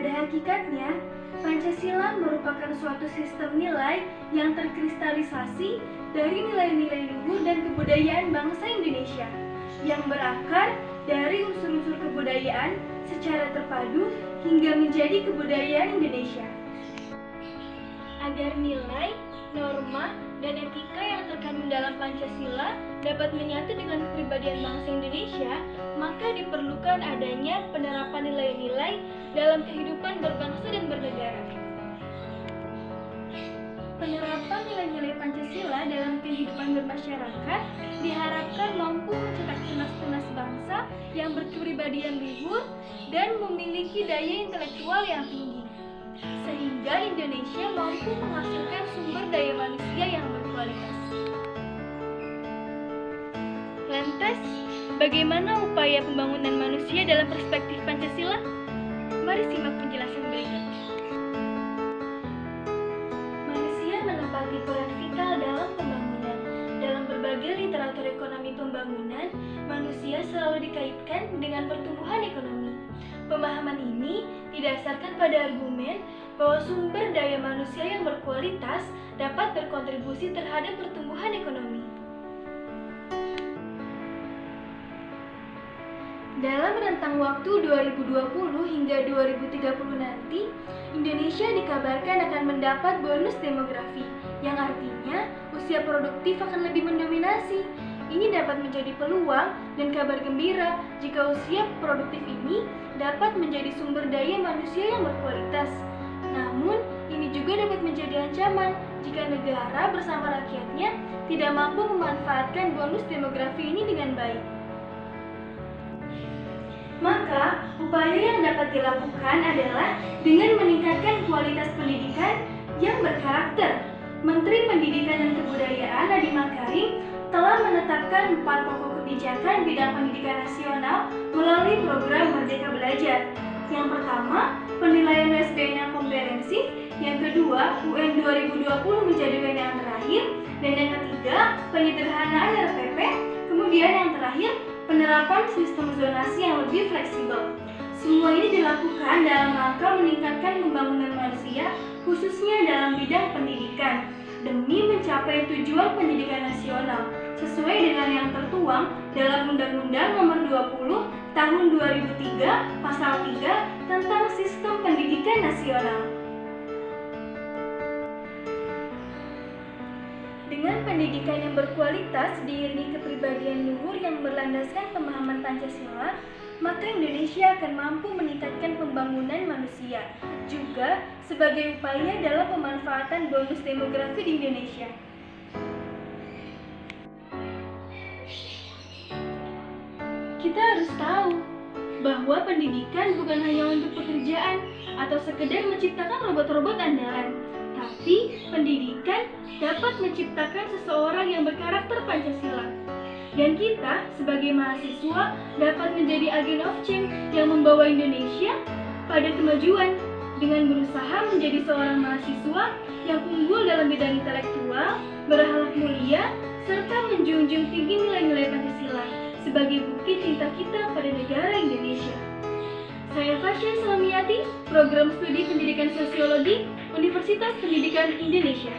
Pada hakikatnya, Pancasila merupakan suatu sistem nilai yang terkristalisasi dari nilai-nilai luhur dan kebudayaan bangsa Indonesia yang berakar dari unsur-unsur kebudayaan secara terpadu hingga menjadi kebudayaan Indonesia. Agar nilai, norma, dan etika yang terkandung dalam Pancasila dapat menyatu dengan kepribadian bangsa Indonesia, maka diperlukan adanya penerapan nilai-nilai dalam kehidupan berbangsa dan bernegara. Penerapan nilai-nilai Pancasila dalam kehidupan bermasyarakat diharapkan mampu mencetak tunas-tunas bangsa yang berkepribadian luhur dan memiliki daya intelektual yang tinggi, sehingga Indonesia mampu menghasilkan sumber daya manusia yang berkualitas. Lantas, bagaimana upaya pembangunan manusia dalam perspektif Pancasila? Mari simak penjelasan berikut. Manusia menempati peran vital dalam pembangunan. Dalam berbagai literatur ekonomi pembangunan, manusia selalu dikaitkan dengan pertumbuhan ekonomi. Pemahaman ini didasarkan pada argumen bahwa sumber daya manusia yang berkualitas dapat berkontribusi terhadap pertumbuhan ekonomi. Dalam rentang waktu 2020 hingga 2030 nanti, Indonesia dikabarkan akan mendapat bonus demografi, yang artinya usia produktif akan lebih mendominasi. Ini dapat menjadi peluang dan kabar gembira jika usia produktif ini dapat menjadi sumber daya manusia yang berkualitas. Namun, ini juga dapat menjadi ancaman jika negara bersama rakyatnya tidak mampu memanfaatkan bonus demografi ini dengan baik. Maka, upaya yang dapat dilakukan adalah dengan meningkatkan kualitas pendidikan yang berkarakter. Menteri Pendidikan dan Kebudayaan Nadiem Makarim telah menetapkan 4 pokok kebijakan bidang pendidikan nasional melalui program Merdeka Belajar. Yang pertama, penilaian USBN yang komprehensif. Yang kedua, UN 2020 menjadi UN yang terakhir. Dan yang ketiga, penyederhanaan RPP. Kemudian yang terakhir, penerapan sistem zonasi yang lebih fleksibel. Semua ini dilakukan dalam rangka meningkatkan pembangunan manusia, khususnya dalam bidang pendidikan, demi mencapai tujuan pendidikan nasional, sesuai dengan yang tertuang dalam Undang-Undang Nomor 20 Tahun 2003 Pasal 3 tentang Sistem Pendidikan Nasional. Dengan pendidikan yang berkualitas diiringi kepribadian luhur yang berlandaskan pemahaman Pancasila, maka Indonesia akan mampu meningkatkan pembangunan manusia, juga sebagai upaya dalam pemanfaatan bonus demografi di Indonesia. Kita harus tahu bahwa pendidikan bukan hanya untuk pekerjaan atau sekedar menciptakan robot-robot andalan, tapi pendidikan dapat menciptakan seseorang yang berkarakter Pancasila. Dan kita sebagai mahasiswa dapat menjadi agen of change yang membawa Indonesia pada kemajuan dengan berusaha menjadi seorang mahasiswa yang unggul dalam bidang intelektual, berakhlak mulia, serta menjunjung tinggi nilai-nilai Pancasila sebagai bukti cinta kita pada negara Indonesia. Saya Fasya Salamiati, Program Studi Pendidikan Sosiologi, Universitas Pendidikan Indonesia.